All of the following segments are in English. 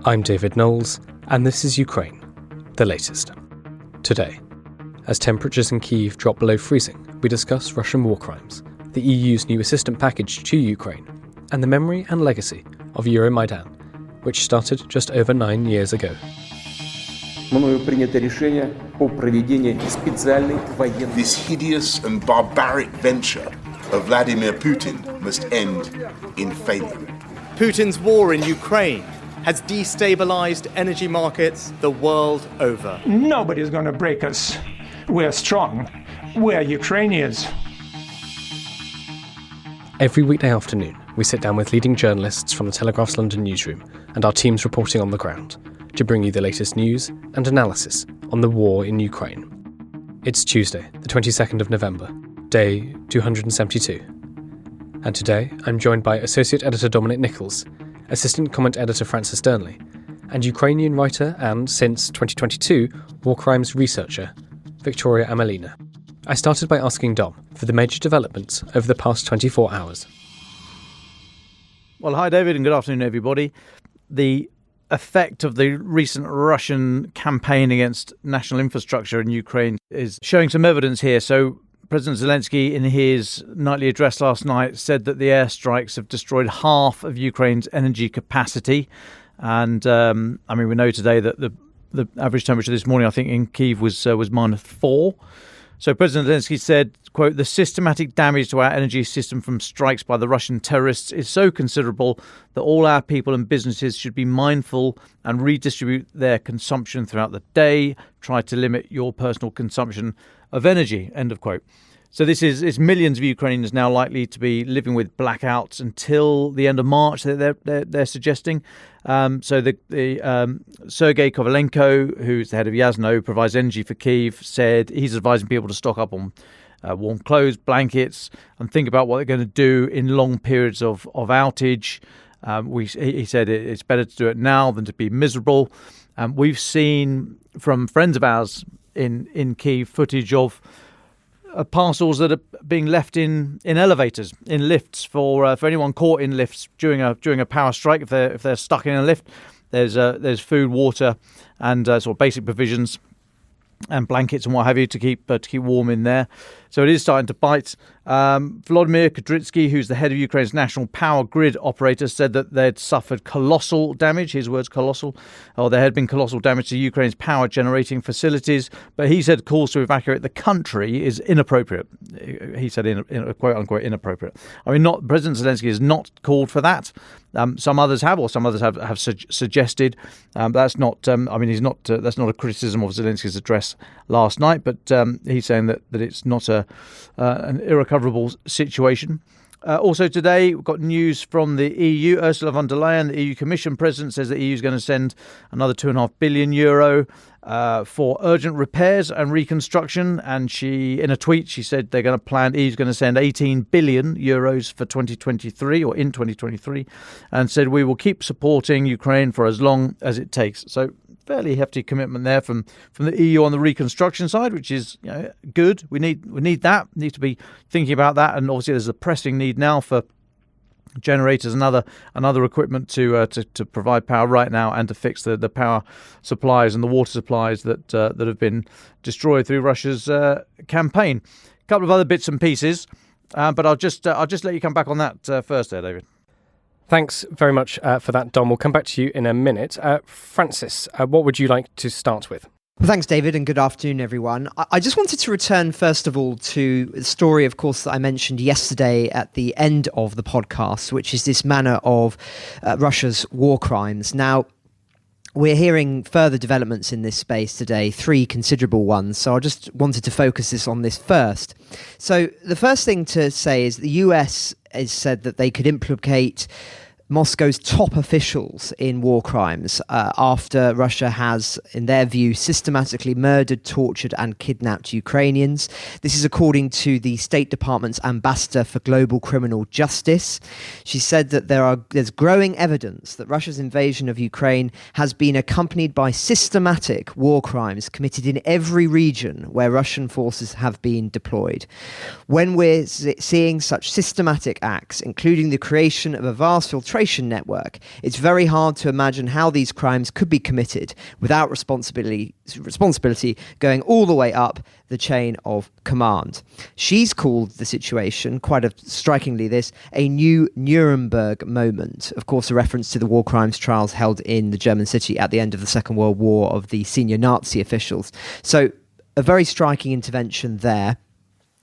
I'm David Knowles, and this is Ukraine, the latest. Today, as temperatures in Kyiv drop below freezing, we discuss Russian war crimes, the EU's new assistance package to Ukraine, and the memory and legacy of Euromaidan, which started just over 9 years ago. This hideous and barbaric venture of Vladimir Putin must end in failure. Putin's war in Ukraine has destabilized energy markets the world over. Nobody's going to break us. We're strong. We're Ukrainians. Every weekday afternoon, we sit down with leading journalists from the Telegraph's London newsroom and our teams reporting on the ground to bring you the latest news and analysis on the war in Ukraine. It's Tuesday, the 22nd of November, day 272. And today, I'm joined by Associate Editor Dominic Nichols, Assistant Comment Editor Francis Durnley, and Ukrainian writer and, since 2022, war crimes researcher, Victoria Amelina. I started by asking Dom for the major developments over the past 24 hours. Well, hi David and good afternoon everybody. The effect of the recent Russian campaign against national infrastructure in Ukraine is showing some evidence here. So President Zelensky, in his nightly address last night, said that the airstrikes have destroyed half of Ukraine's energy capacity. And we know today that the average temperature this morning, I think, in Kyiv was -4. So President Zelensky said, quote, "The systematic damage to our energy system from strikes by the Russian terrorists is so considerable that all our people and businesses should be mindful and redistribute their consumption throughout the day. Try to limit your personal consumption of energy," end of quote. So this is millions of Ukrainians now likely to be living with blackouts until the end of March. They're suggesting. So the Sergei Kovalenko, who's the head of Yasno, provides energy for Kyiv, said he's advising people to stock up on warm clothes, blankets, and think about what they're going to do in long periods of outage. He said it's better to do it now than to be miserable. We've seen from friends of ours in Kyiv footage of parcels that are being left in elevators, in lifts for anyone caught in lifts during a power strike. If they're stuck in a lift, there's food, water, and sort of basic provisions and blankets and what have you to keep warm in there. So it is starting to bite. Volodymyr Kudrytsky, who's the head of Ukraine's national power grid operator, said that they'd suffered colossal damage. His words, colossal. There had been colossal damage to Ukraine's power generating facilities. But he said calls to evacuate the country is inappropriate. He said, quote unquote, inappropriate. President Zelensky has not called for that. Some others have suggested. That's not. That's not a criticism of Zelensky's address last night. But he's saying that it's not an irrecoverable situation. Also today, we've got news from the EU. Ursula von der Leyen, the EU Commission President, says the EU is going to send another €2.5 billion for urgent repairs and reconstruction. And she, in a tweet, she said they're going to plan. EU's going to send €18 billion for 2023 or in 2023, and said we will keep supporting Ukraine for as long as it takes. So fairly hefty commitment there from the EU on the reconstruction side, which is good. We need that. We need to be thinking about that, and obviously there's a pressing need now for generators and other equipment to provide power right now and to fix the power supplies and the water supplies that have been destroyed through Russia's campaign. A couple of other bits and pieces, but I'll just let you come back on that first, there, David. Thanks very much for that, Dom. We'll come back to you in a minute. Francis, what would you like to start with? Well, thanks, David, and good afternoon, everyone. I just wanted to return, first of all, to the story, of course, that I mentioned yesterday at the end of the podcast, which is this manner of Russia's war crimes. Now, we're hearing further developments in this space today, 3 considerable ones. So I just wanted to focus on this first. So the first thing to say is the US has said that they could implicate Moscow's top officials in war crimes after Russia has, in their view, systematically murdered, tortured and kidnapped Ukrainians. This is according to the State Department's ambassador for global criminal justice. She said that there's growing evidence that Russia's invasion of Ukraine has been accompanied by systematic war crimes committed in every region where Russian forces have been deployed. When we're seeing such systematic acts, including the creation of a vast filtration infiltration network. It's very hard to imagine how these crimes could be committed without responsibility going all the way up the chain of command. She's called the situation, quite strikingly this, a new Nuremberg moment. Of course, a reference to the war crimes trials held in the German city at the end of the Second World War of the senior Nazi officials. So a very striking intervention there.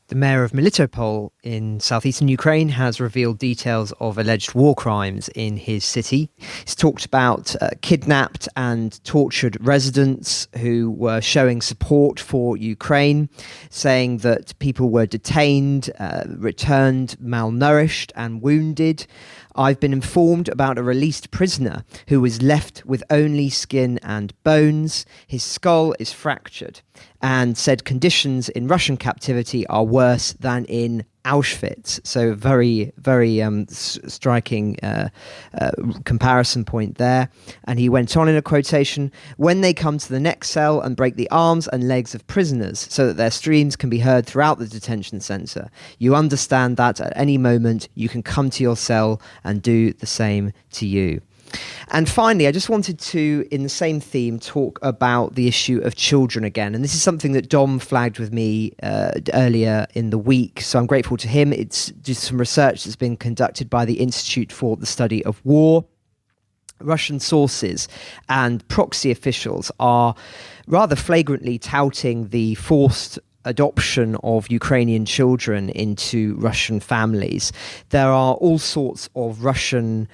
The mayor of Melitopol in southeastern Ukraine has revealed details of alleged war crimes in his city. He's talked about kidnapped and tortured residents who were showing support for Ukraine, saying that people were detained, returned malnourished and wounded. I've been informed about a released prisoner who was left with only skin and bones. His skull is fractured, and said conditions in Russian captivity are worse than in Auschwitz. So very, very striking comparison point there. And he went on in a quotation, "When they come to the next cell and break the arms and legs of prisoners so that their screams can be heard throughout the detention centre, you understand that at any moment you can come to your cell and do the same to you." And finally, I just wanted to, in the same theme, talk about the issue of children again. And this is something that Dom flagged with me earlier in the week. So I'm grateful to him. It's just some research that's been conducted by the Institute for the Study of War. Russian sources and proxy officials are rather flagrantly touting the forced adoption of Ukrainian children into Russian families. There are all sorts of Russian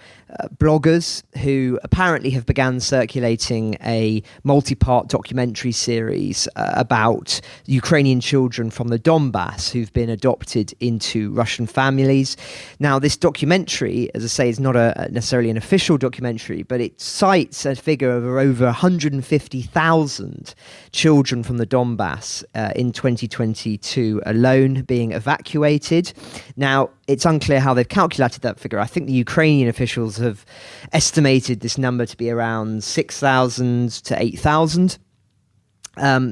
bloggers who apparently have begun circulating a multi-part documentary series about Ukrainian children from the Donbass who've been adopted into Russian families. Now, this documentary, as I say, is not necessarily an official documentary, but it cites a figure of over 150,000 children from the Donbass in 2022 alone being evacuated. Now, it's unclear how they've calculated that figure. I think the Ukrainian officials have estimated this number to be around 6,000 to 8,000.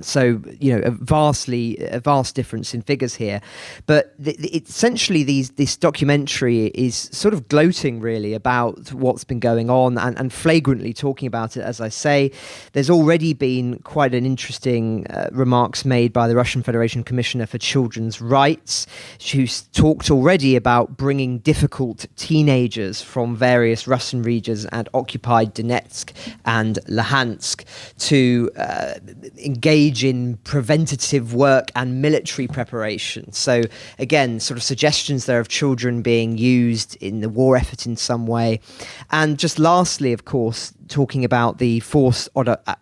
So, a vast difference in figures here. But essentially, this documentary is sort of gloating, really, about what's been going on and flagrantly talking about it, as I say. There's already been quite an interesting remarks made by the Russian Federation Commissioner for Children's Rights, who's talked already about bringing difficult teenagers from various Russian regions and occupied Donetsk and Luhansk to engage in preventative work and military preparation. So again, sort of suggestions there of children being used in the war effort in some way. And just lastly, of course, talking about the forced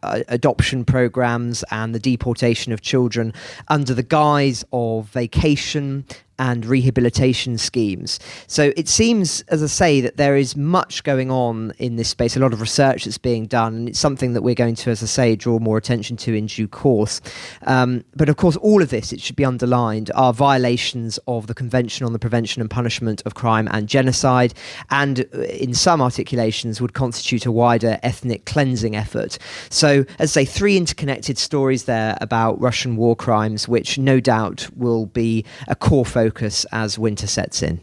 adoption programs and the deportation of children under the guise of vacation and rehabilitation schemes. So it seems, as I say, that there is much going on in this space, a lot of research that's being done, and it's something that we're going to, as I say, draw more attention to in due course. But of course, all of this, it should be underlined, are violations of the Convention on the Prevention and Punishment of Crime and Genocide, and in some articulations would constitute a wider ethnic cleansing effort. So, as I say, three interconnected stories there about Russian war crimes, which no doubt will be a core focus as winter sets in.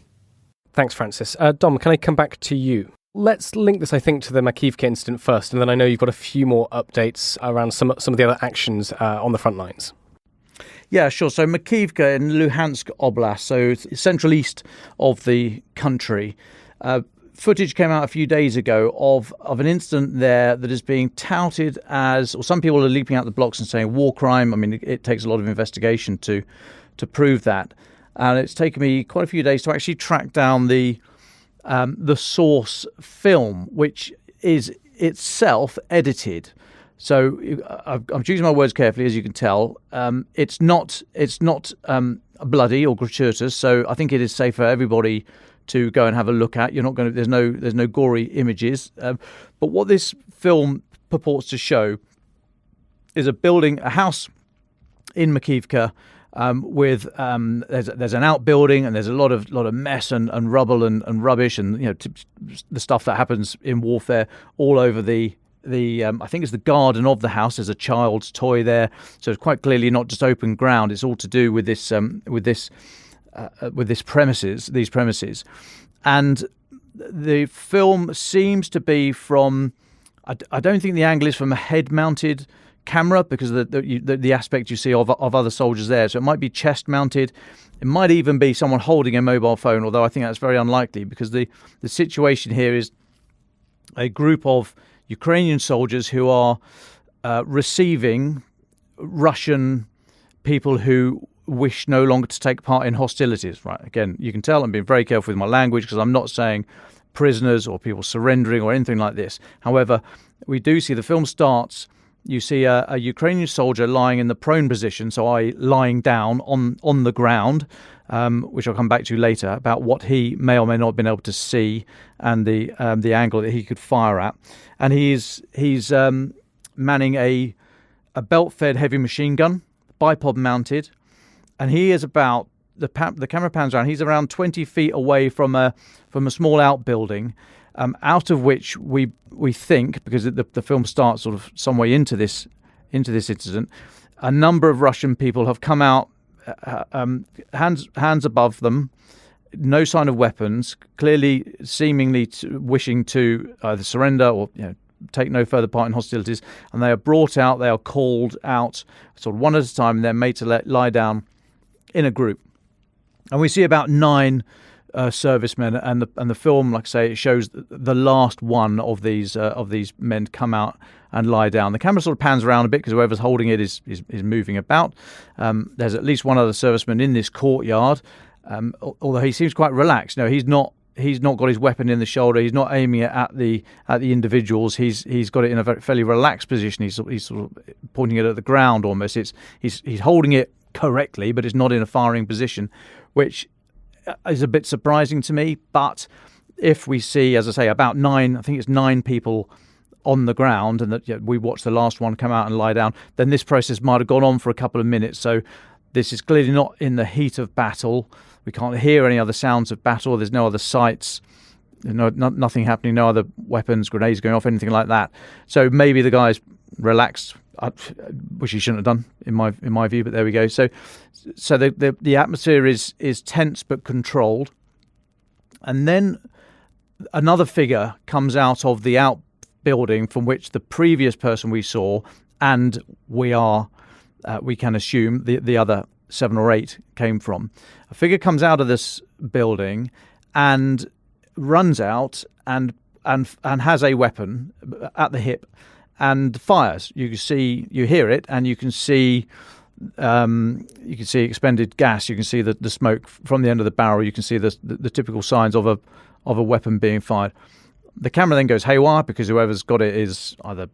Thanks, Francis. Dom, can I come back to you? Let's link this, I think, to the Kyiv incident first, and then I know you've got a few more updates around some of the other actions on the front lines. Yeah, sure. So Kyiv in Luhansk Oblast, so central east of the country. Footage came out a few days ago of an incident there that is being touted as, or some people are leaping out the blocks and saying war crime. I mean, it takes a lot of investigation to prove that. And it's taken me quite a few days to actually track down the source film, which is itself edited. So I'm choosing my words carefully, as you can tell. It's not bloody or gratuitous. So I think it is safe for everybody to go and have a look at. You're not going to. There's no gory images. But what this film purports to show is a house in Makivka. With there's an outbuilding and there's a lot of mess and rubble and rubbish and the stuff that happens in warfare all over the I think it's the garden of the house. There's a child's toy there, so it's quite clearly not just open ground. It's all to do with these premises, and the film seems to be from. I don't think the angle is from a head-mounted camera because of the aspect you see of other soldiers there. So it might be chest-mounted. It might even be someone holding a mobile phone, although I think that's very unlikely because the situation here is a group of Ukrainian soldiers who are receiving Russian people who wish no longer to take part in hostilities. Right? Again, you can tell I'm being very careful with my language because I'm not saying prisoners or people surrendering or anything like this. However, we do see the film starts. You see a Ukrainian soldier lying in the prone position, so lying down on the ground, which I'll come back to later about what he may or may not have been able to see and the angle that he could fire at. And he's manning a belt-fed heavy machine gun, bipod mounted, and he is about the camera pans around. He's around 20 feet away from a small outbuilding, out of which we think, because the film starts sort of some way into this incident, a number of Russian people have come out, hands above them, no sign of weapons, clearly seemingly wishing to either surrender or take no further part in hostilities, and they are brought out. They are called out sort of one at a time, and they're made to lie down in a group. And we see about 9 servicemen, and the film, like I say, it shows the last one of these men come out and lie down. The camera sort of pans around a bit because whoever's holding it is moving about. There's at least one other serviceman in this courtyard, although he seems quite relaxed. No, he's not got his weapon in the shoulder. He's not aiming it at the individuals. He's got it in a fairly relaxed position. He's sort of pointing it at the ground almost. He's holding it correctly, but it's not in a firing position, which is a bit surprising to me. But if we see, as I say, about 9 people on the ground, and that we watch the last one come out and lie down, then this process might have gone on for a couple of minutes. So this is clearly not in the heat of battle. We can't hear any other sounds of battle. There's no other sights. Nothing happening. No other weapons, grenades going off, anything like that. So maybe the guy's relaxed. I wish he shouldn't have done, in my view, but there we go. So the atmosphere is tense but controlled, and then another figure comes out of the outbuilding from which the previous person we saw, and we can assume the other 7 or 8 came from. A figure comes out of this building and runs out and has a weapon at the hip and fires. You hear it, and you can see expended gas. You can see the smoke from the end of the barrel. You can see the typical signs of a weapon being fired. The camera then goes haywire because whoever's got it is either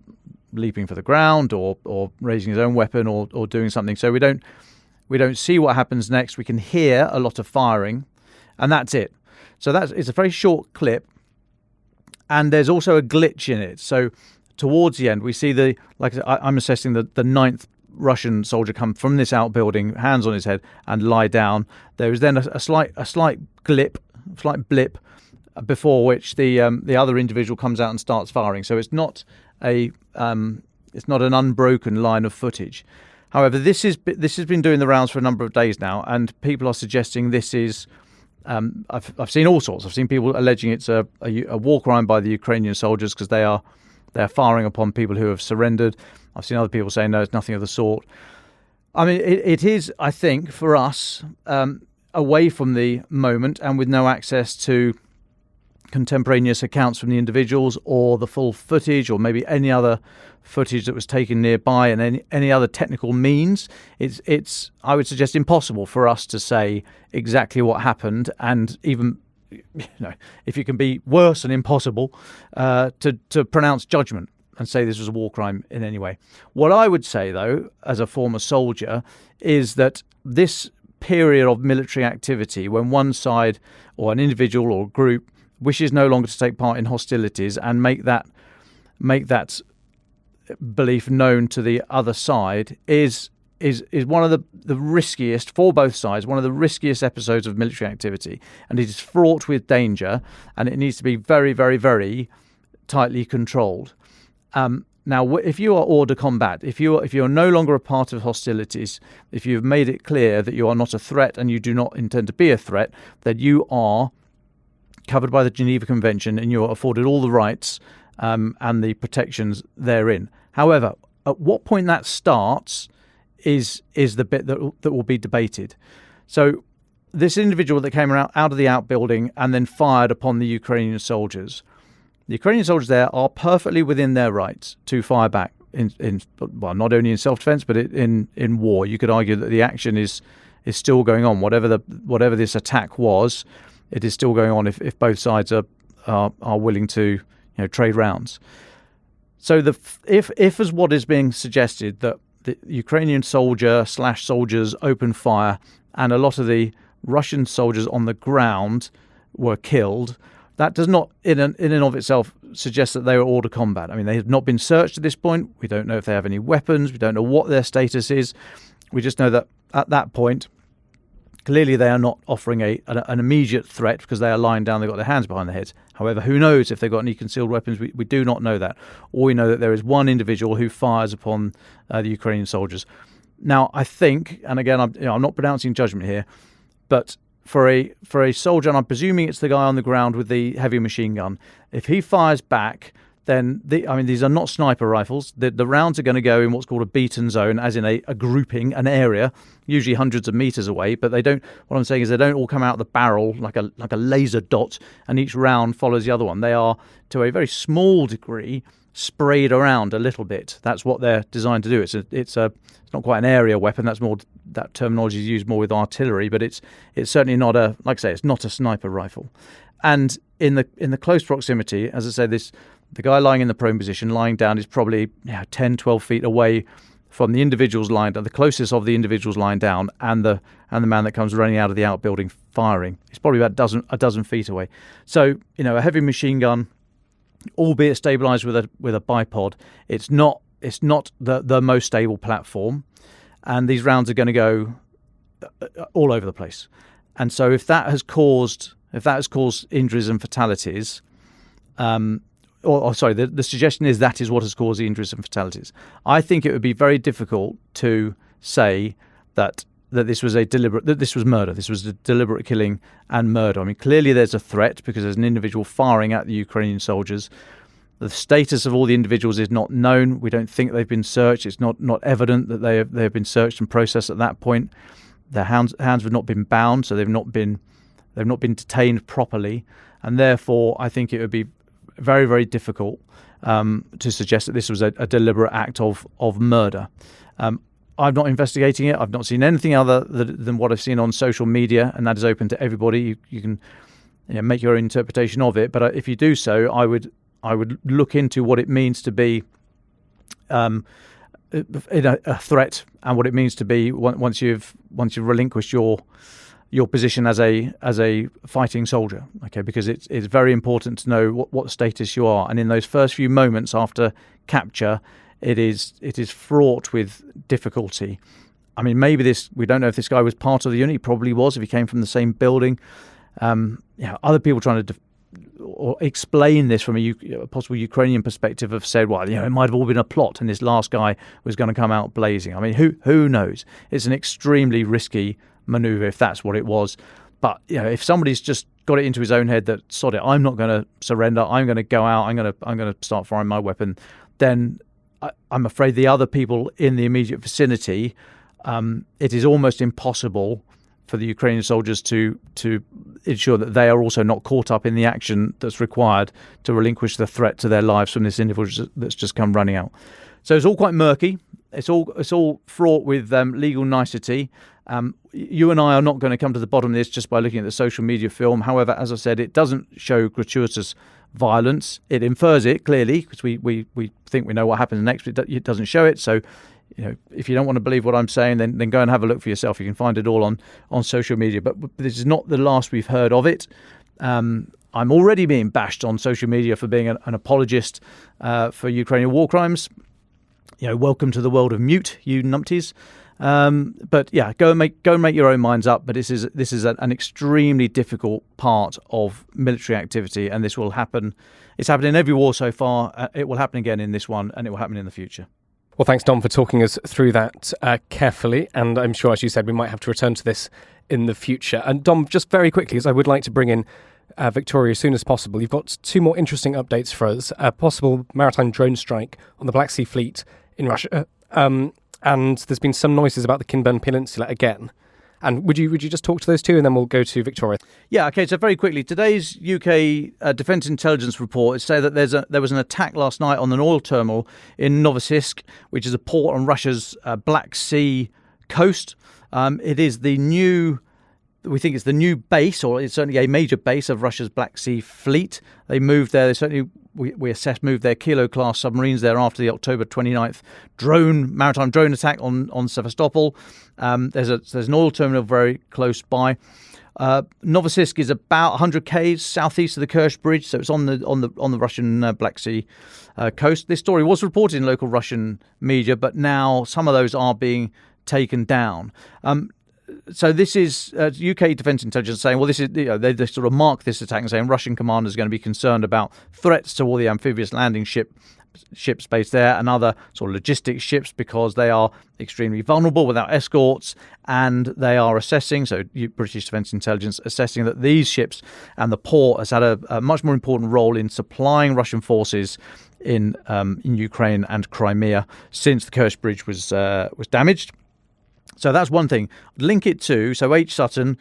leaping for the ground or raising his own weapon or doing something. So we don't see what happens next. We can hear a lot of firing, and that's it. So it's a very short clip, and there's also a glitch in it. So towards the end, we see I'm assessing the 9th Russian soldier come from this outbuilding, hands on his head, and lie down. There is then a slight blip before which the other individual comes out and starts firing. So it's not an unbroken line of footage. However, this has been doing the rounds for a number of days now, and people are suggesting this is. I've seen all sorts. I've seen people alleging it's a war crime by the Ukrainian soldiers because they are firing upon people who have surrendered. I've seen other people saying no, it's nothing of the sort. I mean, it is, I think, for us, away from the moment and with no access to contemporaneous accounts from the individuals or the full footage or maybe any other footage that was taken nearby and any other technical means, it's I would suggest impossible for us to say exactly what happened, and even if you can be worse than impossible to pronounce judgment and say this was a war crime in any way. What I would say, though, as a former soldier, is that this period of military activity, when one side or an individual or group wishes no longer to take part in hostilities and make that belief known to the other side, is one of the riskiest, for both sides, one of the riskiest episodes of military activity, and it is fraught with danger, and it needs to be very, very, very tightly controlled. Now, if you are hors de combat, if you're no longer a part of hostilities, if you've made it clear that you are not a threat and you do not intend to be a threat, then you are covered by the Geneva Convention, and you're afforded all the rights and the protections therein. However, at what point that starts is the bit that will be debated. So this individual that came out of the outbuilding and then fired upon the Ukrainian soldiers. The Ukrainian soldiers there are perfectly within their rights to fire back in not only in self-defense but in war. You could argue that the action is still going on. Whatever this attack was, it is still going on if both sides are willing to trade rounds. So if as what is being suggested, that the Ukrainian soldiers opened fire and a lot of the Russian soldiers on the ground were killed, that does not in and of itself suggest that they were hors de combat. I mean, they have not been searched at this point. We don't know if they have any weapons. We don't know what their status is. We just know that at that point, clearly they are not offering an immediate threat because they are lying down, they've got their hands behind their heads. However, who knows if they've got any concealed weapons? We do not know that. All we know that there is one individual who fires upon the Ukrainian soldiers. Now, I think, and again, I'm not pronouncing judgment here, but for a soldier, and I'm presuming it's the guy on the ground with the heavy machine gun, if he fires back, then these are not sniper rifles. The rounds are going to go in what's called a beaten zone, as in a grouping, an area, usually hundreds of meters away. But they don't. What I'm saying is they don't all come out the barrel like a laser dot, and each round follows the other one. They are, to a very small degree, sprayed around a little bit. That's what they're designed to do. It's not quite an area weapon. That's more, that terminology is used more with artillery, but it's certainly not it's not a sniper rifle. And in the close proximity, as I say, the guy lying in the prone position, lying down, is probably 10, 12 feet away from the individuals lying down, the closest of the individuals lying down, and the man that comes running out of the outbuilding firing. It's probably about a dozen feet away. So, a heavy machine gun, albeit stabilized with a bipod, it's not the most stable platform, and these rounds are going to go all over the place. And so if that has caused injuries and fatalities, the suggestion is that is what has caused the injuries and fatalities. I think it would be very difficult to say that this was murder. This was a deliberate killing and murder. I mean, clearly there's a threat because there's an individual firing at the Ukrainian soldiers. The status of all the individuals is not known. We don't think they've been searched. It's not evident that they have been searched and processed at that point. Their hands have not been bound, so they've not been detained properly, and therefore I think it would be very, very difficult to suggest that this was a deliberate act of murder. I'm not investigating it. I've not seen anything other than what I've seen on social media, and that is open to everybody. You can make your own interpretation of it. But if you do so, I would look into what it means to be a threat, and what it means to be once you've relinquished your position as a fighting soldier. Okay, because it's very important to know what status you are, and in those first few moments after capture, it is fraught with difficulty. I mean, maybe we don't know if this guy was part of the unit. He probably was if he came from the same building. Other people trying to or explain this from a possible Ukrainian perspective have said, well, it might have all been a plot and this last guy was going to come out blazing. I mean, who knows? It's an extremely risky maneuver if that's what it was. But if somebody's just got it into his own head that, sod it, I'm not going to surrender, I'm going to go out, I'm going to start firing my weapon, then I'm afraid the other people in the immediate vicinity, it is almost impossible for the Ukrainian soldiers to ensure that they are also not caught up in the action that's required to relinquish the threat to their lives from this individual that's just come running out. So it's all quite murky. It's all fraught with legal nicety. You and I are not going to come to the bottom of this just by looking at the social media film. However, as I said, it doesn't show gratuitous violence. It infers it clearly because we think we know what happens next, but it doesn't show it. So, if you don't want to believe what I'm saying, then go and have a look for yourself. You can find it all on social media. But this is not the last we've heard of it. I'm already being bashed on social media for being an apologist for Ukrainian war crimes. Welcome to the world of mute, you numpties. But yeah, go and make your own minds up. But this is an extremely difficult part of military activity, and this will happen. It's happened in every war so far. It will happen again in this one, and it will happen in the future. Well, thanks, Dom, for talking us through that carefully. And I'm sure, as you said, we might have to return to this in the future. And Dom, just very quickly, because I would like to bring in Victoria, as soon as possible. You've got two more interesting updates for us. A possible maritime drone strike on the Black Sea Fleet in Russia. And there's been some noises about the Kinburn Peninsula again. And would you just talk to those two, and then we'll go to Victoria? Yeah, okay, so very quickly, today's UK Defence Intelligence report says that there was an attack last night on an oil terminal in Novosibirsk, which is a port on Russia's Black Sea coast. It is we think it's the new base, or it's certainly a major base of Russia's Black Sea Fleet. They moved there. They certainly, we assessed, moved their Kilo-class submarines there after the October 29th maritime drone attack on Sevastopol. There's an oil terminal very close by. Novosibirsk is about 100 k's southeast of the Kerch Bridge, so it's on the Russian Black Sea coast. This story was reported in local Russian media, but now some of those are being taken down. So this is UK Defence Intelligence saying, well, this is, they sort of mark this attack and saying Russian commanders are going to be concerned about threats to all the amphibious landing ships based there and other sort of logistics ships, because they are extremely vulnerable without escorts, and they are assessing, so British Defence Intelligence assessing that these ships and the port has had a much more important role in supplying Russian forces in Ukraine and Crimea since the Kerch Bridge was damaged. So that's one thing. Link it to, so H. Sutton,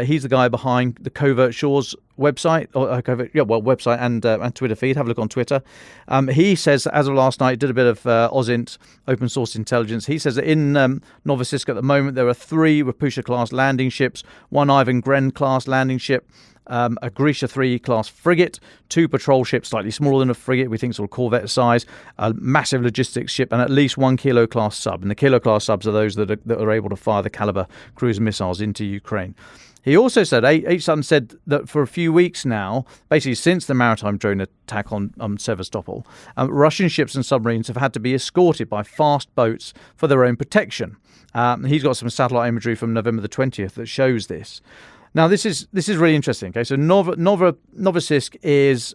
he's the guy behind the Covert Shores website, website and Twitter feed. Have a look on Twitter. He says, as of last night, did a bit of OSINT, open source intelligence. He says that in Novosibirsk at the moment, there are 3 Rapusha-class landing ships, 1 Ivan Gren-class landing ship, a Grisha 3 class frigate, 2 patrol ships slightly smaller than a frigate, we think sort of corvette size, a massive logistics ship, and at least 1 Kilo class sub. And the Kilo class subs are those that are able to fire the Caliber cruise missiles into Ukraine. He also said, H. Sutton said that for a few weeks now, basically since the maritime drone attack on Sevastopol, Russian ships and submarines have had to be escorted by fast boats for their own protection. He's got some satellite imagery from November the 20th that shows this. Now, this is really interesting. Okay, so Novosibirsk is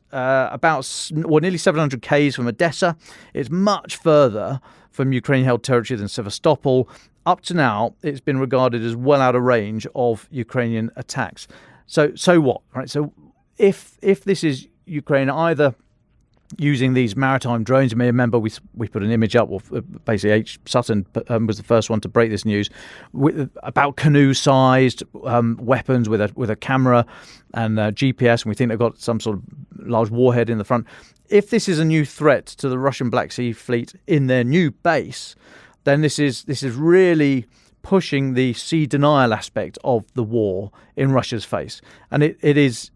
nearly 700 k's from Odessa. It's much further from Ukraine-held territory than Sevastopol. Up to now, it's been regarded as well out of range of Ukrainian attacks. So what? Right. So if this is Ukraine either using these maritime drones, you may remember we put an image up, or basically H. Sutton was the first one to break this news, about canoe-sized weapons with a camera and GPS, and we think they've got some sort of large warhead in the front. If this is a new threat to the Russian Black Sea Fleet in their new base, then this is really pushing the sea denial aspect of the war in Russia's face, and it is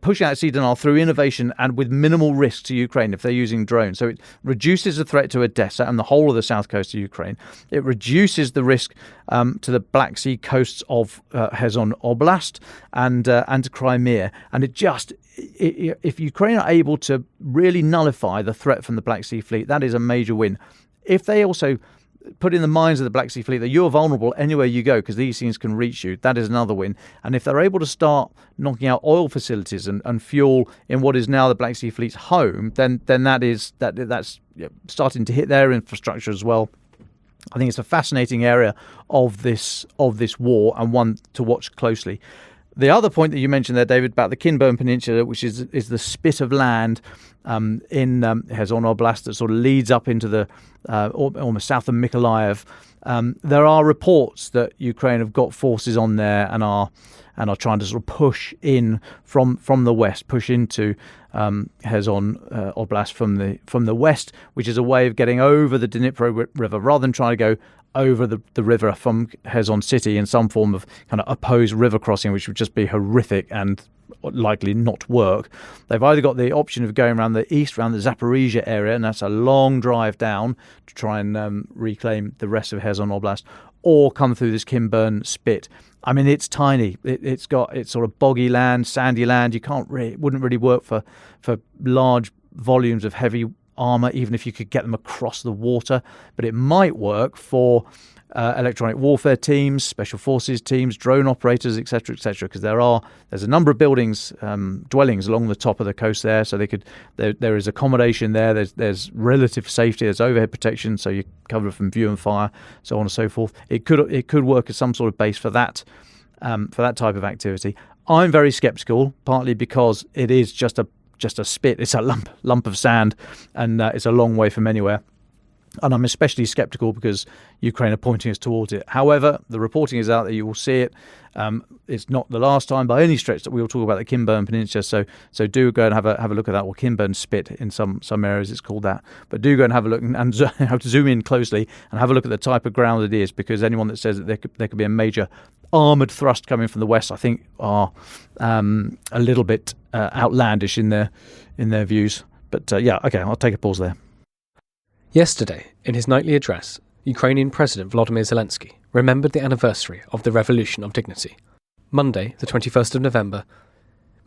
pushing out sea denial through innovation and with minimal risk to Ukraine if they're using drones. So it reduces the threat to Odessa and the whole of the south coast of Ukraine. It reduces the risk to the Black Sea coasts of Kherson Oblast and Crimea. And if Ukraine are able to really nullify the threat from the Black Sea Fleet, that is a major win. If they also put in the minds of the Black Sea Fleet that you're vulnerable anywhere you go because these things can reach you, that is another win. And if they're able to start knocking out oil facilities and fuel in what is now the Black Sea Fleet's home, then that's starting to hit their infrastructure as well. I think it's a fascinating area of this war, and one to watch closely. The other point that you mentioned there, David, about the Kinburn Peninsula, which is the spit of land in Kherson Oblast that sort of leads up into the almost south of Mykolaiv. There are reports that Ukraine have got forces on there and are trying to sort of push in from the west, push into Kherson Oblast from the west, which is a way of getting over the Dnipro River rather than trying to go over the river from Kherson city in some form of kind of opposed river crossing, which would just be horrific and likely not work. They've either got the option of going around the east, around the Zaporizhia area, and that's a long drive down to try and reclaim the rest of Kherson Oblast, or come through this Kinburn spit. I mean, it's tiny. It's sort of boggy land, sandy land. It wouldn't really work for large volumes of heavy armor, even if you could get them across the water. But it might work for electronic warfare teams, special forces teams, drone operators, etc., because there's a number of buildings, dwellings along the top of the coast there, so there is accommodation there. There's relative safety. There's overhead protection, so you're covered from view and fire, so on and so forth. It could work as some sort of base for that type of activity. I'm very sceptical, partly because it is just a spit. It's a lump of sand, and it's a long way from anywhere. And I'm especially sceptical because Ukraine are pointing us towards it. However, the reporting is out there. You will see it. It's not the last time by any stretch that we will talk about the Kimburn Peninsula. So do go and have a look at that, or Kimburn Spit in some areas it's called that. But do go and have a look and have to zoom in closely and have a look at the type of ground it is, because anyone that says that there could be a major armoured thrust coming from the west, I think, are a little bit outlandish in their views. But okay, I'll take a pause there. Yesterday, in his nightly address, Ukrainian President Volodymyr Zelensky remembered the anniversary of the Revolution of Dignity. Monday, the 21st of November,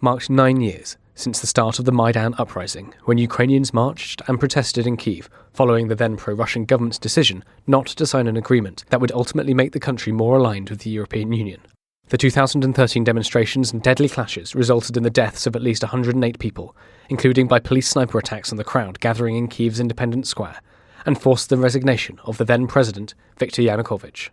marked 9 years since the start of the Maidan uprising, when Ukrainians marched and protested in Kyiv following the then pro-Russian government's decision not to sign an agreement that would ultimately make the country more aligned with the European Union. The 2013 demonstrations and deadly clashes resulted in the deaths of at least 108 people, including by police sniper attacks on the crowd gathering in Kyiv's Independence Square, and forced the resignation of the then president, Viktor Yanukovych.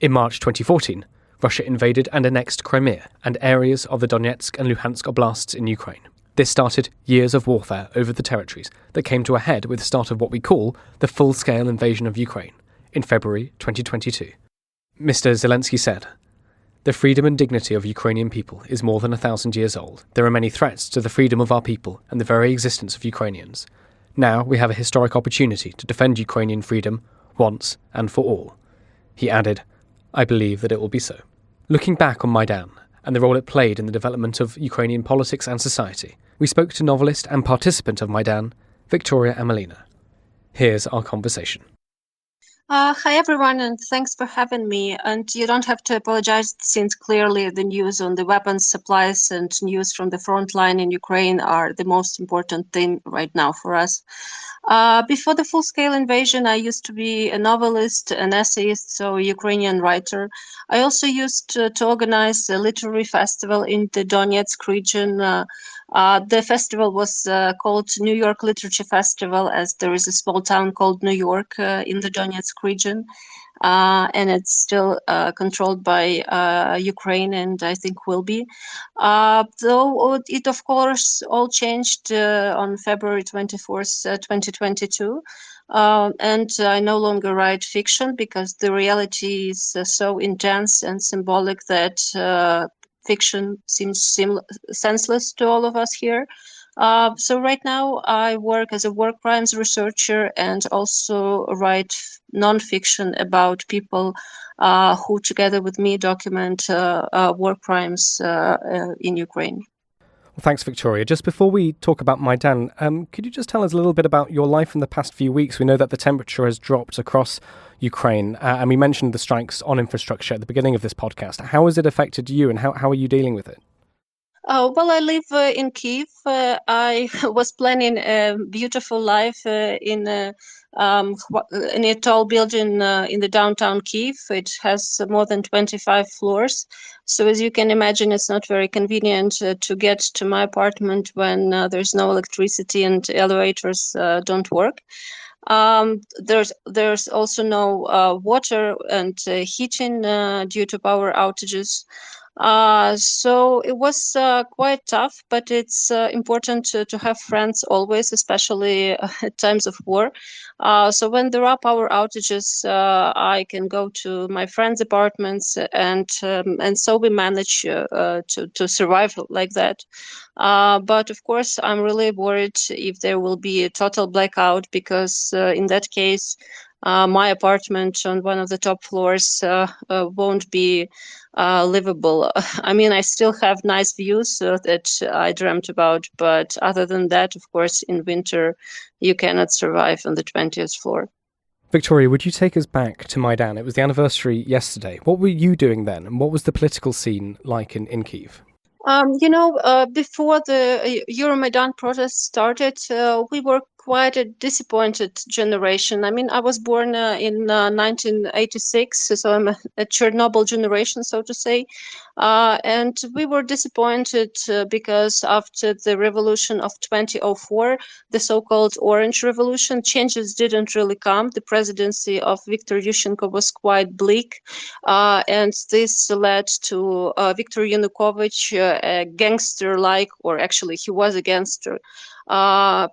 In March 2014, Russia invaded and annexed Crimea and areas of the Donetsk and Luhansk oblasts in Ukraine. This started years of warfare over the territories that came to a head with the start of what we call the full-scale invasion of Ukraine in February 2022. Mr. Zelensky said, "The freedom and dignity of Ukrainian people is more than 1,000 years old. There are many threats to the freedom of our people and the very existence of Ukrainians. Now we have a historic opportunity to defend Ukrainian freedom once and for all." He added, "I believe that it will be so." Looking back on Maidan and the role it played in the development of Ukrainian politics and society, we spoke to novelist and participant of Maidan, Victoria Amelina. Here's our conversation. Hi everyone, and thanks for having me. And you don't have to apologize, since clearly the news on the weapons supplies and news from the front line in Ukraine are the most important thing right now for us. Before the full-scale invasion, I used to be a novelist, an essayist, so a Ukrainian writer. I also used to organize a literary festival in the Donetsk region. The festival was called New York Literature Festival, as there is a small town called New York in the Donetsk region. And it's still controlled by Ukraine, and I think will be. Though it, of course, all changed on February 24th, 2022. And I no longer write fiction because the reality is so intense and symbolic that fiction seems senseless to all of us here. So right now I work as a war crimes researcher and also write non-fiction about people who together with me document war crimes in Ukraine. Well, thanks, Victoria. Just before we talk about Maidan, could you just tell us a little bit about your life in the past few weeks? We know that the temperature has dropped across Ukraine, and we mentioned the strikes on infrastructure at the beginning of this podcast. How has it affected you, and how are you dealing with it? Well, I live in Kyiv. I was planning a beautiful life in a tall building in the downtown Kyiv. It has more than 25 floors. So as you can imagine, it's not very convenient to get to my apartment when there's no electricity and elevators don't work. There's also no water and heating due to power outages. So it was quite tough, but it's important to have friends always, especially at times of war. So when there are power outages, I can go to my friends' apartments, and so we manage to survive like that. But of course, I'm really worried if there will be a total blackout, because in that case, my apartment on one of the top floors won't be livable. I mean, I still have nice views that I dreamt about, but other than that, of course, in winter, you cannot survive on the 20th floor. Victoria, would you take us back to Maidan? It was the anniversary yesterday. What were you doing then, and what was the political scene like in Kyiv? Before the Euromaidan protests started, we worked quite a disappointed generation. I mean, I was born in 1986, so I'm a Chernobyl generation, so to say. And we were disappointed because after the revolution of 2004, the so-called Orange Revolution, changes didn't really come. The presidency of Viktor Yushchenko was quite bleak, and this led to Viktor Yanukovych, a gangster-like, or actually he was a gangster,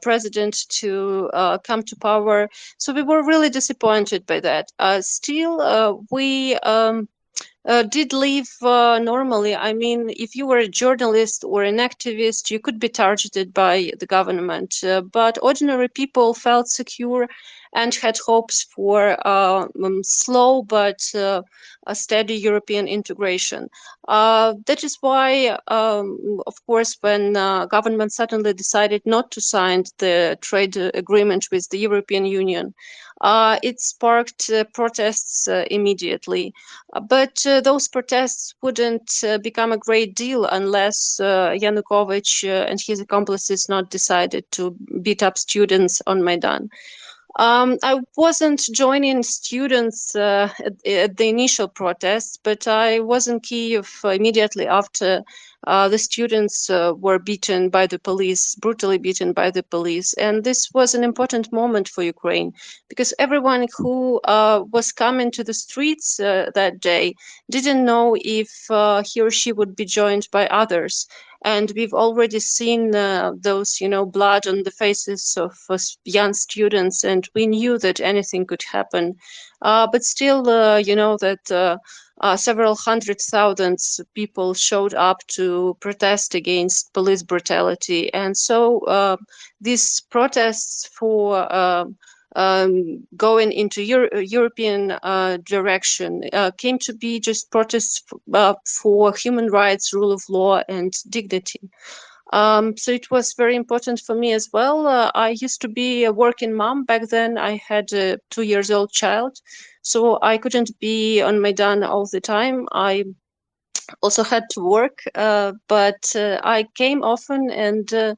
president to come to power. So we were really disappointed by that. Still, we did live normally. I mean, if you were a journalist or an activist, you could be targeted by the government. But ordinary people felt secure and had hopes for slow but a steady European integration. That is why, of course, when government suddenly decided not to sign the trade agreement with the European Union, it sparked protests immediately. But those protests wouldn't become a great deal unless Yanukovych and his accomplices not decided to beat up students on Maidan. I wasn't joining students at the initial protests, but I was in Kyiv immediately after the students were beaten by the police, brutally beaten by the police. And this was an important moment for Ukraine because everyone who was coming to the streets that day didn't know if he or she would be joined by others. And we've already seen those, blood on the faces of young students, and we knew that anything could happen. But still, that several hundred thousands people showed up to protest against police brutality. And so these protests for going into European direction came to be just protests for human rights, rule of law, and dignity. So it was very important for me as well. I used to be a working mom back then. I had a 2-year-old child, so I couldn't be on Maidan all the time. I also had to work, but I came often, and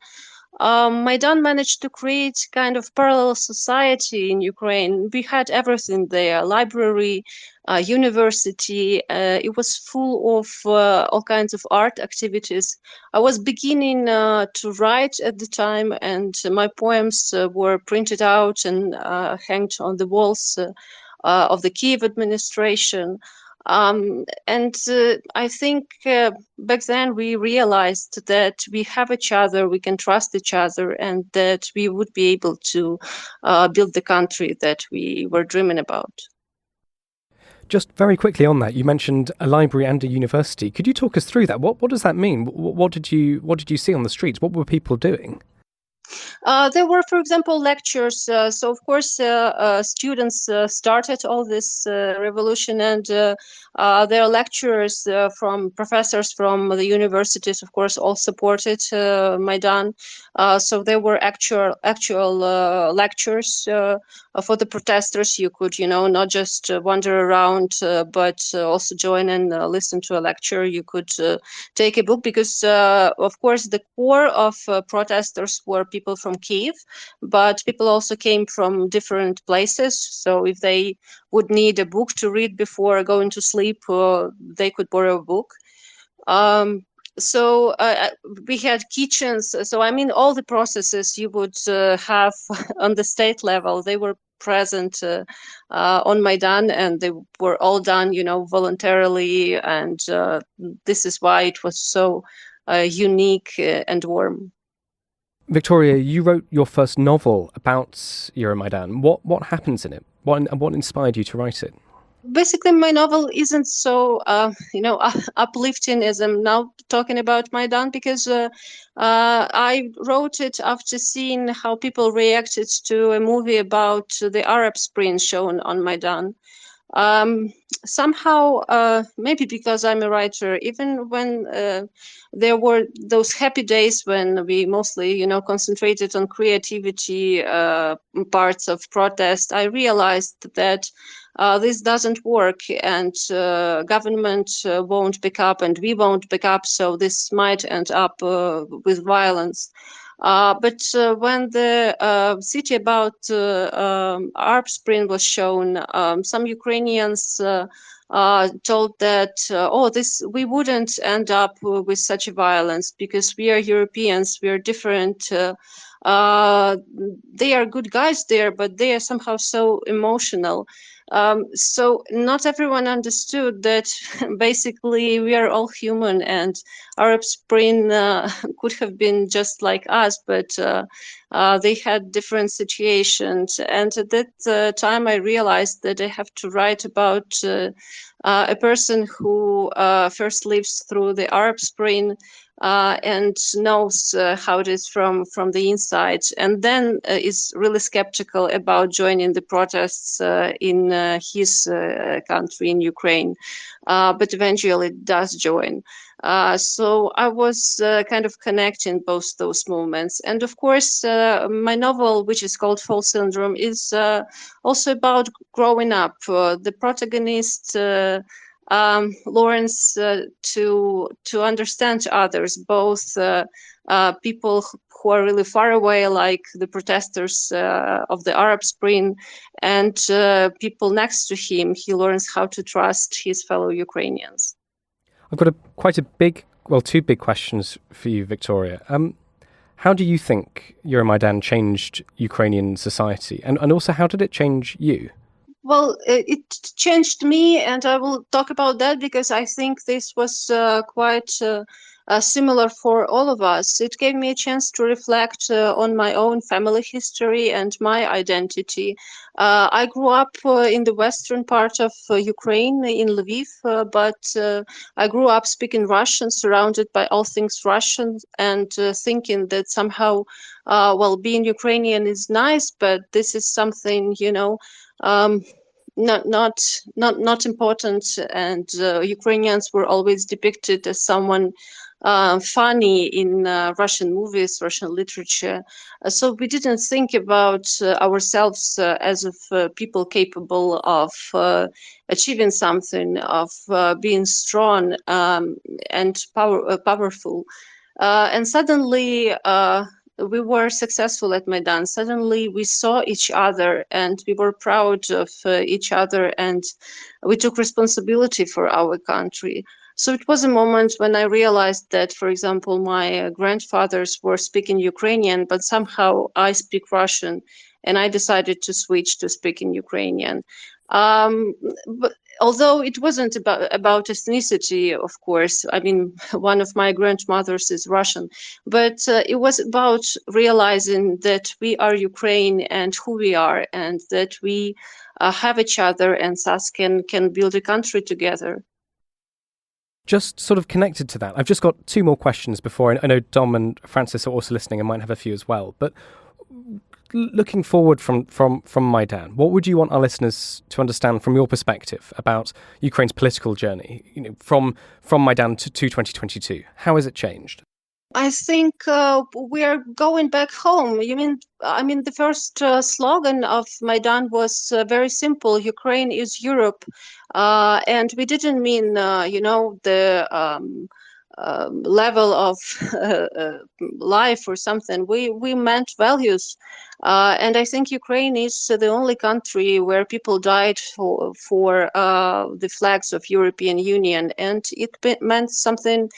Maidan managed to create kind of parallel society in Ukraine. We had everything there: library, university. It was full of all kinds of art activities. I was beginning to write at the time, and my poems were printed out and hanged on the walls of the Kyiv administration. And I think back then we realized that we have each other, we can trust each other, and that we would be able to build the country that we were dreaming about. Just very quickly on that, you mentioned a library and a university. Could you talk us through that? What does that mean? What did you see on the streets? What were people doing? There were, for example, lectures. So, of course, students started all this revolution, and their lecturers from professors from the universities, of course, all supported Maidan. So there were actual lectures for the protesters. You could, not just wander around, but also join and listen to a lecture. You could take a book because, of course, the core of protesters were people from Kyiv, but people also came from different places. So if they would need a book to read before going to sleep, they could borrow a book. So we had kitchens. So I mean, all the processes you would have on the state level, they were present on Maidan, and they were all done, voluntarily. And this is why it was so unique and warm. Victoria, you wrote your first novel about Euromaidan. What happens in it? What inspired you to write it? Basically, my novel isn't so, uplifting as I'm now talking about Maidan, because I wrote it after seeing how people reacted to a movie about the Arab Spring shown on Maidan. Somehow, maybe because I'm a writer, even when there were those happy days when we mostly, concentrated on creativity parts of protest, I realized that this doesn't work, and government won't pick up, and we won't pick up, so this might end up with violence. But when the city about Arab Spring was shown, some Ukrainians told that, this we wouldn't end up with such a violence because we are Europeans, we are different. They are good guys there, but they are somehow so emotional. So not everyone understood that basically we are all human, and Arab Spring could have been just like us, but they had different situations. And at that time, I realized that I have to write about a person who first lives through the Arab Spring and knows how it is from the inside, and then is really skeptical about joining the protests in his country, in Ukraine, but eventually does join. So I was kind of connecting both those moments. And of course, my novel, which is called Fall Syndrome, is also about growing up. The protagonist learns to understand others, both people who are really far away, like the protesters of the Arab Spring, and people next to him. He learns how to trust his fellow Ukrainians. I've got two big questions for you, Victoria. How do you think Euromaidan changed Ukrainian society? And also, how did it change you? Well, it changed me, and I will talk about that because I think this was quite similar for all of us. It gave me a chance to reflect on my own family history and my identity. I grew up in the western part of Ukraine, in Lviv, but I grew up speaking Russian, surrounded by all things Russian, and thinking that somehow, being Ukrainian is nice, but this is something, not important. And Ukrainians were always depicted as someone funny in Russian movies, Russian literature. So we didn't think about ourselves as of people capable of achieving something, of being strong and powerful. And suddenly we were successful at Maidan. Suddenly we saw each other and we were proud of each other, and we took responsibility for our country. So it was a moment when I realized that, for example, my grandfathers were speaking Ukrainian, but somehow I speak Russian, and I decided to switch to speaking Ukrainian. But although it wasn't about ethnicity, of course, I mean, one of my grandmothers is Russian, but it was about realizing that we are Ukraine and who we are, and that we have each other, and thus can build a country together. Just sort of connected to that, I've just got two more questions before. I know Dom and Francis are also listening and might have a few as well. But looking forward from Maidan, what would you want our listeners to understand from your perspective about Ukraine's political journey, from Maidan to 2022? How has it changed? I think we are going back home. I mean, the first slogan of Maidan was very simple: Ukraine is Europe, and we didn't mean, the level of life or something. We meant values, and I think Ukraine is the only country where people died for the flags of European Union, and it meant something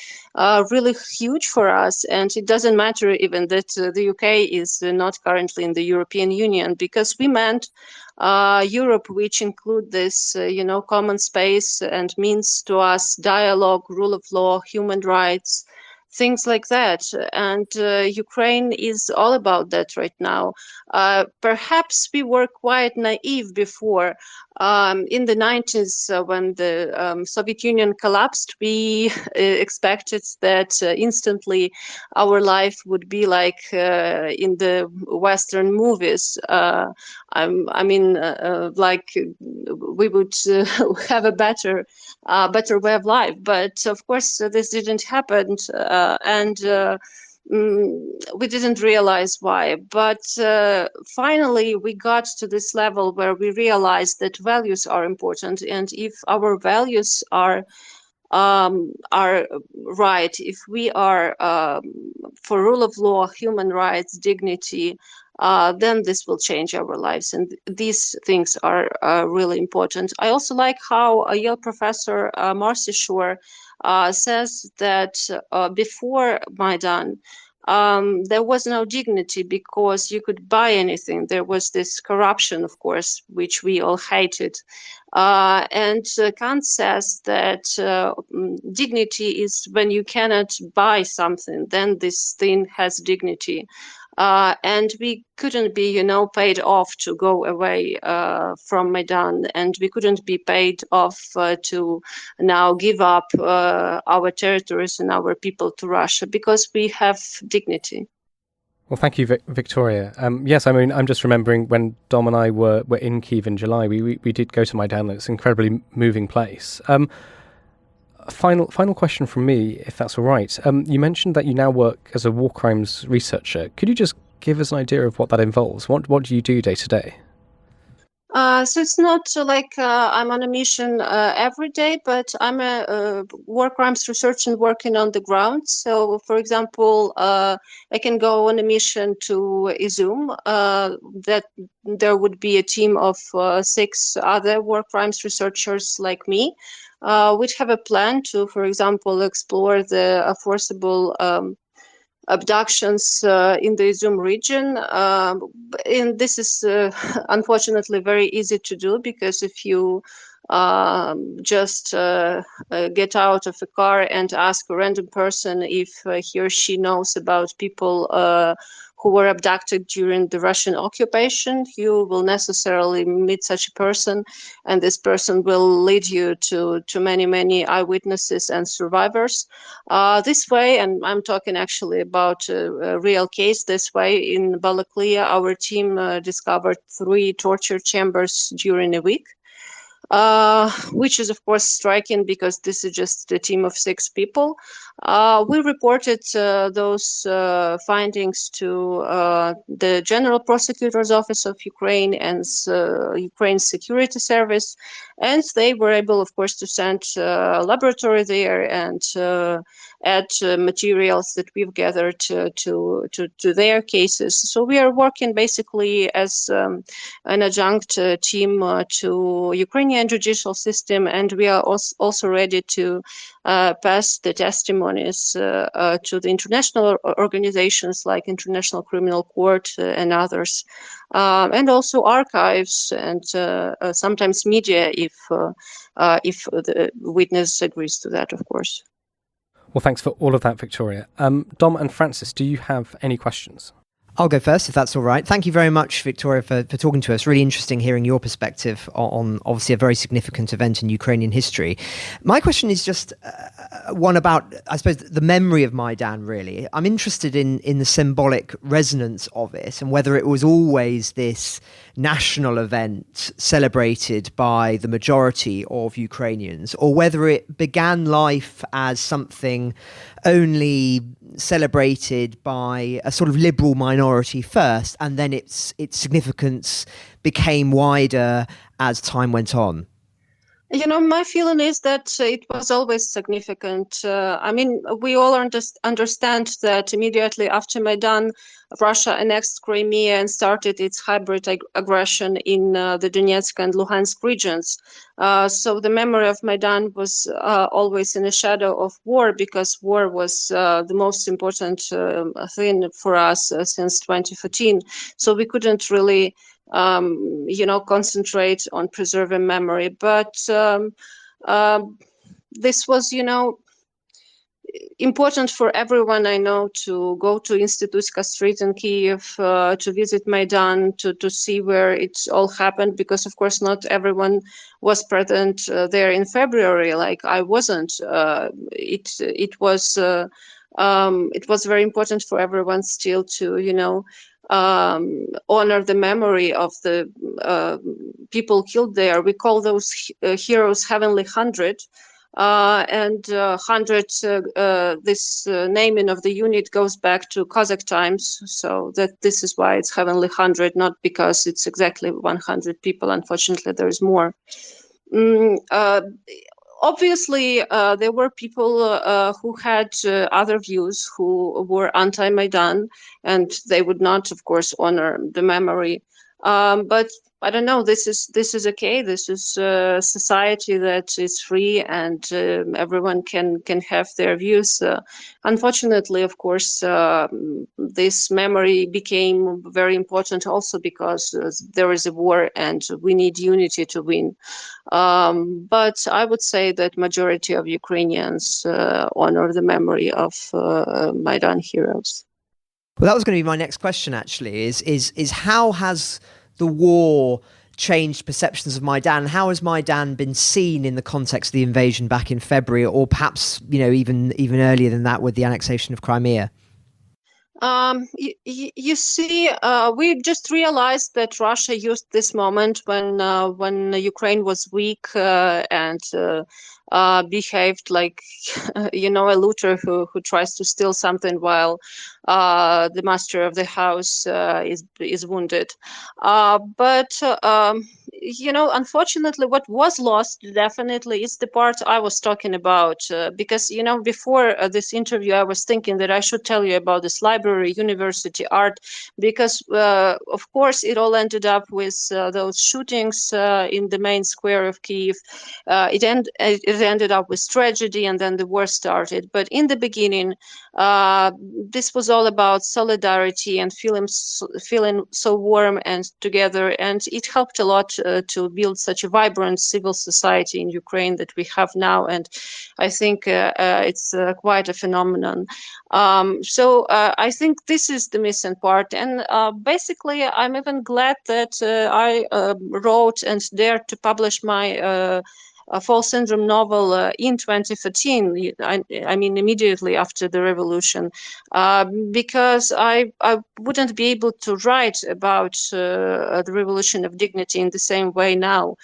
really huge for us. And it doesn't matter even that the UK is not currently in the European Union, because we meant Europe, which include this, common space and means to us dialogue, rule of law, human rights, things like that. And Ukraine is all about that right now. Perhaps we were quite naive before. In the 90s, when the Soviet Union collapsed, we expected that instantly our life would be like in the Western movies. Like we would have a better way of life. But of course, this didn't happen, and we didn't realize why. But finally, we got to this level where we realized that values are important, and if our values are are right, if we are for rule of law, human rights, dignity, then this will change our lives. And these things are really important. I also like how a Yale professor, Marcy Shore, says that before Maidan, there was no dignity because you could buy anything. There was this corruption, of course, which we all hated. And Kant says that dignity is when you cannot buy something, then this thing has dignity. And we couldn't be, paid off to go away from Maidan, and we couldn't be paid off to now give up our territories and our people to Russia, because we have dignity. Well, thank you, Victoria. Yes, I mean, I'm just remembering when Dom and I were in Kyiv in July, we did go to Maidan. It's an incredibly moving place. Final question from me, if that's all right. You mentioned that you now work as a war crimes researcher. Could you just give us an idea of what that involves? What do you do day to day? So it's not like I'm on a mission every day, but I'm a war crimes researcher working on the ground. So, for example, I can go on a mission to Izum. That there would be a team of 6 other war crimes researchers like me, which have a plan to, for example, explore the forcible abductions in the Izum region. And this is unfortunately very easy to do, because if you just get out of a car and ask a random person if he or she knows about people who were abducted during the Russian occupation, you will necessarily meet such a person, and this person will lead you to many eyewitnesses and survivors. This way, and I'm talking actually about a real case, this way in Balaklia, our team discovered 3 torture chambers during a week. Which is, of course, striking because this is just a team of 6 people. We reported those findings to the General Prosecutor's Office of Ukraine and Ukraine's Security Service, and they were able, of course, to send a laboratory there and add materials that we've gathered to their cases. So we are working basically as an adjunct team to Ukrainian judicial system, and we are also ready to pass the testimonies to the international organizations like International Criminal Court and others, and also archives and sometimes media if the witness agrees to that, of course. Well, thanks for all of that, Victoria. Dom and Francis, do you have any questions? I'll go first, if that's all right. Thank you very much, Victoria, for talking to us. Really interesting hearing your perspective on obviously a very significant event in Ukrainian history. My question is just one about, I suppose, the memory of Maidan, really. I'm interested in the symbolic resonance of it and whether it was always this national event celebrated by the majority of Ukrainians, or whether it began life as something only celebrated by a sort of liberal minority first, and then its significance became wider as time went on. My feeling is that it was always significant. I mean, we all understand that immediately after Maidan, Russia annexed Crimea and started its hybrid aggression in the Donetsk and Luhansk regions. So the memory of Maidan was always in the shadow of war, because war was the most important thing for us since 2014. So we couldn't really concentrate on preserving memory. But this was, important for everyone I know to go to Institutska Street in Kyiv, to visit Maidan, to see where it all happened, because of course not everyone was present there in February, like I wasn't. It was very important for everyone still to, honor the memory of the people killed there. We call those heroes Heavenly 100. And 100, this naming of the unit goes back to Cossack times, so that this is why it's Heavenly 100, not because it's exactly 100 people. Unfortunately, there is more. obviously, there were people who had other views, who were anti-Maidan, and they would not, of course, honor the memory. But I don't know. This is okay. This is a society that is free, and everyone can have their views. Unfortunately, of course, this memory became very important also because there is a war, and we need unity to win. But I would say that majority of Ukrainians honor the memory of Maidan heroes. Well, that was going to be my next question. Actually, is how has the war changed perceptions of Maidan? How has Maidan been seen in the context of the invasion back in February, or perhaps even earlier than that with the annexation of Crimea? You see, we just realized that Russia used this moment when Ukraine was weak and behaved like a looter who tries to steal something while the master of the house is wounded. But unfortunately, what was lost definitely is the part I was talking about. Because before this interview, I was thinking that I should tell you about this library, university, art, because of course it all ended up with those shootings in the main square of Kyiv. It ended up with tragedy, and then the war started. But in the beginning, this was all about solidarity and feeling so warm and together, and it helped a lot to build such a vibrant civil society in Ukraine that we have now. And I think it's quite a phenomenon. So I think this is the missing part. And basically, I'm even glad that I wrote and dared to publish my fall syndrome novel in 2013. I mean, immediately after the revolution, because I wouldn't be able to write about the revolution of dignity in the same way now.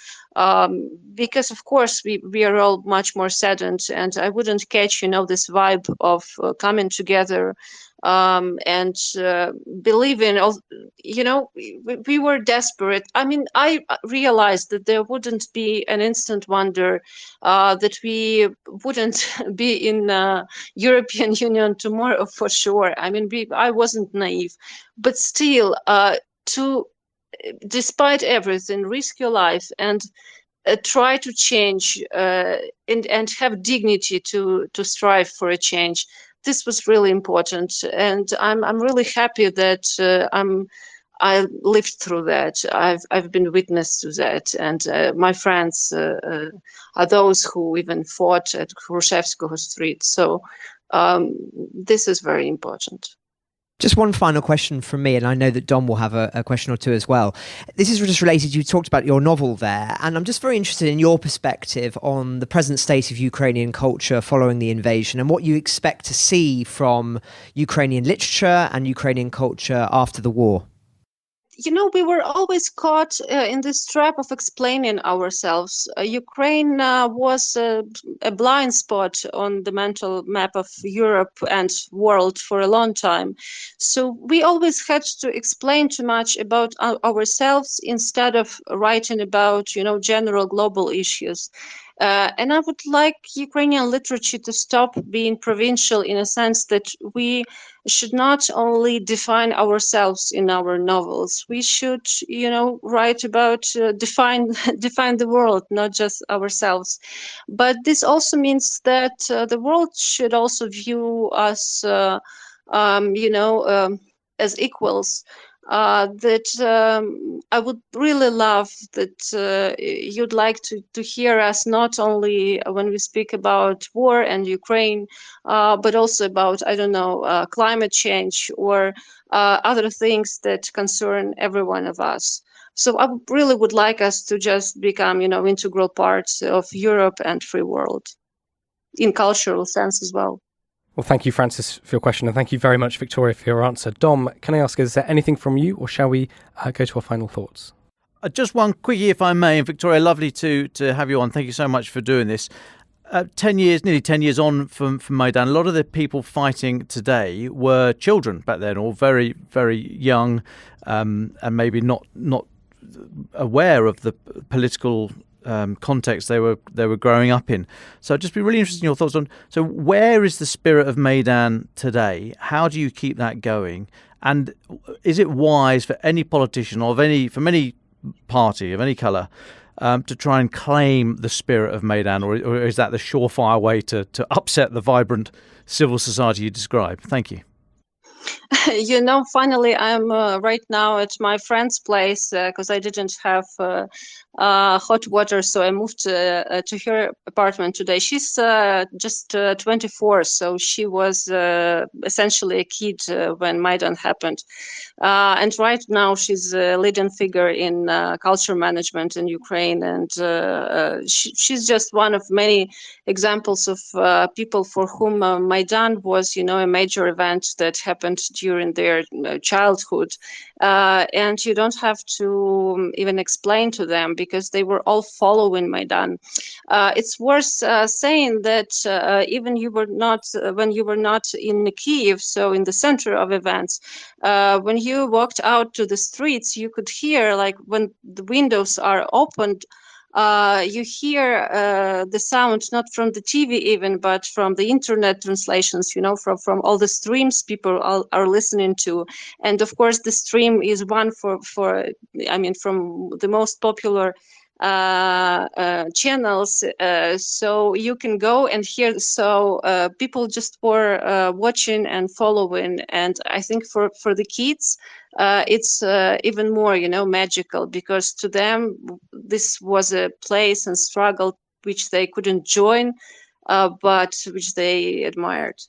Because of course we are all much more saddened, and I wouldn't catch this vibe of coming together and believing. We were desperate. I mean, I realized that there wouldn't be an instant wonder that we wouldn't be in European Union tomorrow for sure. I mean, I wasn't naive, but still, to despite everything, risk your life and try to change and have dignity to strive for a change. This was really important, and I'm really happy that I lived through that. I've been witness to that, and my friends are those who even fought at Khrushchevskoho Street. So this is very important. Just one final question from me, and I know that Dom will have a question or two as well. This is just related, you talked about your novel there, and I'm just very interested in your perspective on the present state of Ukrainian culture following the invasion and what you expect to see from Ukrainian literature and Ukrainian culture after the war. We were always caught in this trap of explaining ourselves. Ukraine was a blind spot on the mental map of Europe and world for a long time. So we always had to explain too much about ourselves instead of writing about, general global issues. And I would like Ukrainian literature to stop being provincial in a sense that we should not only define ourselves in our novels. We should, write about define the world, not just ourselves. But this also means that the world should also view us, as equals. That I would really love that you'd like to hear us not only when we speak about war and Ukraine, but also about, climate change or other things that concern every one of us. So I really would like us to just become, integral parts of Europe and free world in cultural sense as well. Well, thank you, Francis, for your question, and thank you very much, Victoria, for your answer. Dom, can I ask, is there anything from you, or shall we go to our final thoughts? Just one quickie, if I may. And Victoria, lovely to have you on. Thank you so much for doing this. Nearly 10 years on from Maidan, a lot of the people fighting today were children back then, or very, very young, and maybe not aware of the political context they were growing up in. So I'd just be really interested in your thoughts on, so where is the spirit of Maidan today? How do you keep that going? And is it wise for any politician from any party of any colour to try and claim the spirit of Maidan, or is that the surefire way to upset the vibrant civil society you describe? Thank you. Finally, I'm right now at my friend's place because I didn't have hot water, so I moved to her apartment today. She's just 24, so she was essentially a kid when Maidan happened. And right now she's a leading figure in culture management in Ukraine, and she's just one of many examples of people for whom Maidan was, a major event that happened during their childhood. And you don't have to even explain to them because they were all following Maidan. It's worth saying that even when you were not in Kyiv, so in the center of events, when you walked out to the streets, you could hear, like when the windows are opened, you hear the sound not from the TV even, but from the internet translations, from all the streams people are listening to. And of course, the stream is one from the most popular channels, so you can go and hear. So people just were watching and following, and I think for the kids it's even more magical, because to them this was a place and struggle which they couldn't join, but which they admired.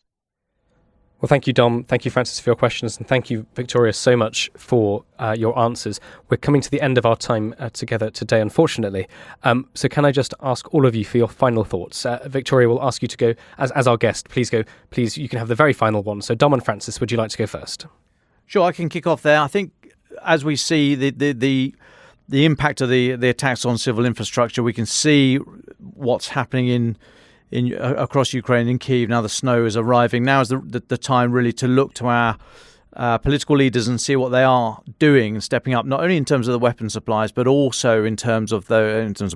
Well, thank you, Dom. Thank you, Francis, for your questions. And thank you, Victoria, so much for your answers. We're coming to the end of our time together today, unfortunately. So can I just ask all of you for your final thoughts? Victoria will ask you to go, as our guest, please go. Please, you can have the very final one. So Dom and Francis, would you like to go first? Sure, I can kick off there. I think as we see the impact of the attacks on civil infrastructure, we can see what's happening in across Ukraine, in Kyiv. Now the snow is arriving. Now is the time really to look to our political leaders and see what they are doing and stepping up, not only in terms of the weapon supplies, but also in terms of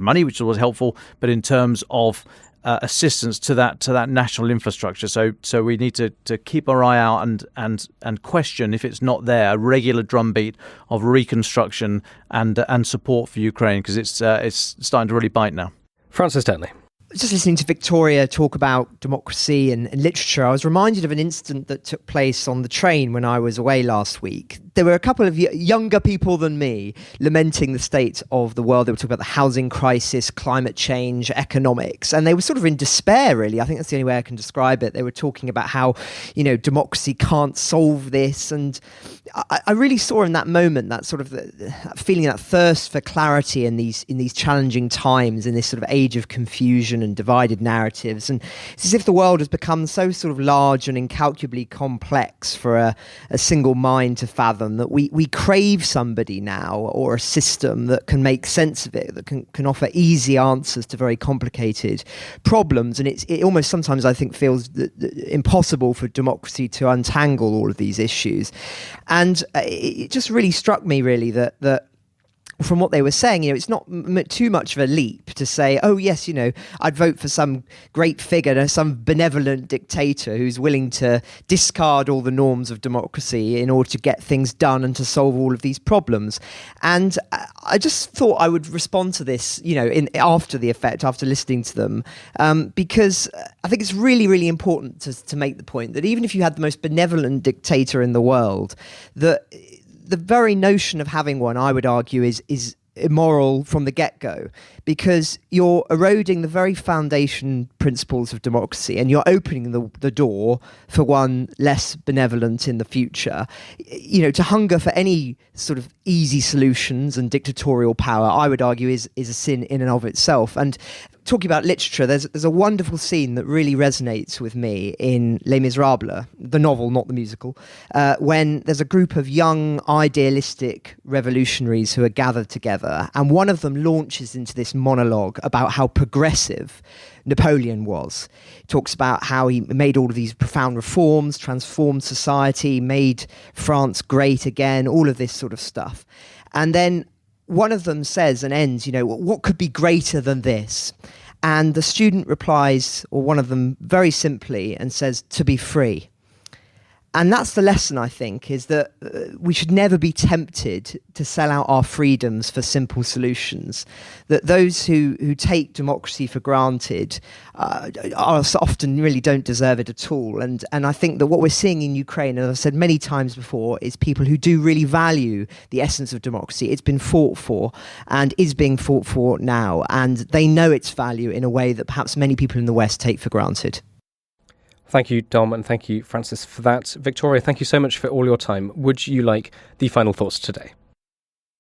money, which was helpful, but in terms of assistance to that national infrastructure. So we need to keep our eye out and question if it's not there, a regular drumbeat of reconstruction and support for Ukraine, because it's starting to really bite now. Francis Denley. Just listening to Victoria talk about democracy and literature, I was reminded of an incident that took place on the train when I was away last week. There were a couple of younger people than me lamenting the state of the world. They were talking about the housing crisis, climate change, economics, and they were sort of in despair, really. I think that's the only way I can describe it. They were talking about how, democracy can't solve this. And I really saw in that moment that sort of that feeling, that thirst for clarity in these challenging times, in this sort of age of confusion and divided narratives. And it's as if the world has become so sort of large and incalculably complex for a single mind to fathom, that we crave somebody now, or a system that can make sense of it, that can offer easy answers to very complicated problems. And it almost sometimes, I think, feels impossible for democracy to untangle all of these issues. And it just really struck me, really, that from what they were saying, it's not too much of a leap to say, oh yes, I'd vote for some great figure, some benevolent dictator who's willing to discard all the norms of democracy in order to get things done and to solve all of these problems. And I just thought I would respond to this, after listening to them, because I think it's really, really important to make the point that even if you had the most benevolent dictator in the world, that the very notion of having one, I would argue, is immoral from the get-go, because you're eroding the very foundation principles of democracy, and you're opening the door for one less benevolent in the future. To hunger for any sort of easy solutions and dictatorial power, I would argue, is a sin in and of itself. And talking about literature, there's a wonderful scene that really resonates with me in Les Miserables, the novel, not the musical, when there's a group of young, idealistic revolutionaries who are gathered together, and one of them launches into this monologue about how progressive Napoleon was. He talks about how he made all of these profound reforms, transformed society, made France great again, all of this sort of stuff. And then one of them says and ends, what could be greater than this? And the student replies, or one of them, very simply, and says, to be free. And that's the lesson, I think, is that we should never be tempted to sell out our freedoms for simple solutions. That those who take democracy for granted often really don't deserve it at all. And I think that what we're seeing in Ukraine, as I've said many times before, is people who do really value the essence of democracy. It's been fought for and is being fought for now. And they know its value in a way that perhaps many people in the West take for granted. Thank you, Dom, and thank you, Francis, for that. Victoria, thank you so much for all your time. Would you like the final thoughts today?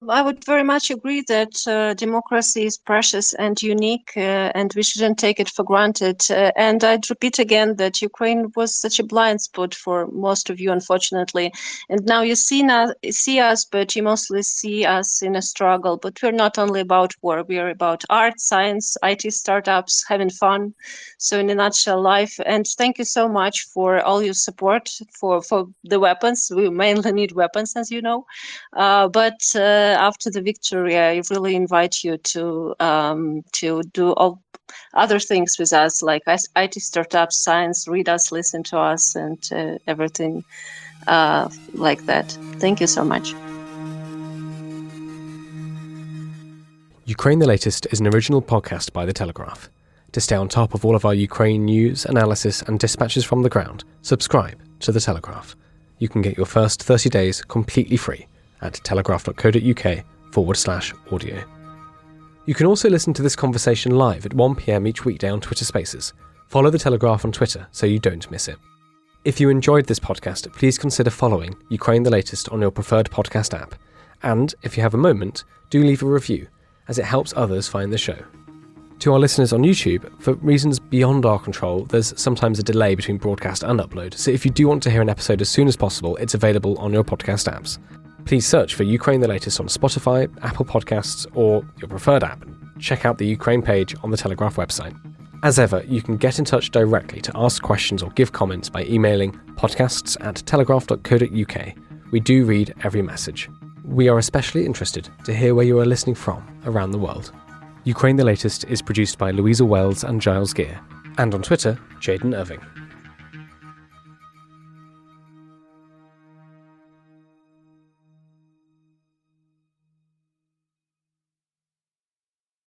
I would very much agree that democracy is precious and unique, and we shouldn't take it for granted. And I'd repeat again that Ukraine was such a blind spot for most of you, unfortunately. And now you see us, but you mostly see us in a struggle. But we're not only about war, we are about art, science, IT startups, having fun. So in a nutshell, life. And thank you so much for all your support for the weapons. We mainly need weapons, as you know. But after the victory, I really invite you to do all other things with us, like IT startups, science, read us, listen to us, and everything like that. Thank you so much. Ukraine the Latest is an original podcast by The Telegraph. To stay on top of all of our Ukraine news, analysis, and dispatches from the ground, subscribe to The Telegraph. You can get your first 30 days completely free at telegraph.co.uk/audio. You can also listen to this conversation live at 1 p.m. each weekday on Twitter Spaces. Follow The Telegraph on Twitter so you don't miss it. If you enjoyed this podcast, please consider following Ukraine the Latest on your preferred podcast app. And if you have a moment, do leave a review, as it helps others find the show. To our listeners on YouTube, for reasons beyond our control, there's sometimes a delay between broadcast and upload, so if you do want to hear an episode as soon as possible, it's available on your podcast apps. Please search for Ukraine the Latest on Spotify, Apple Podcasts, or your preferred app, and check out the Ukraine page on the Telegraph website. As ever, you can get in touch directly to ask questions or give comments by emailing podcasts@telegraph.co.uk. We do read every message. We are especially interested to hear where you are listening from around the world. Ukraine the Latest is produced by Louisa Wells and Giles Gear, and on Twitter, Jaden Irving.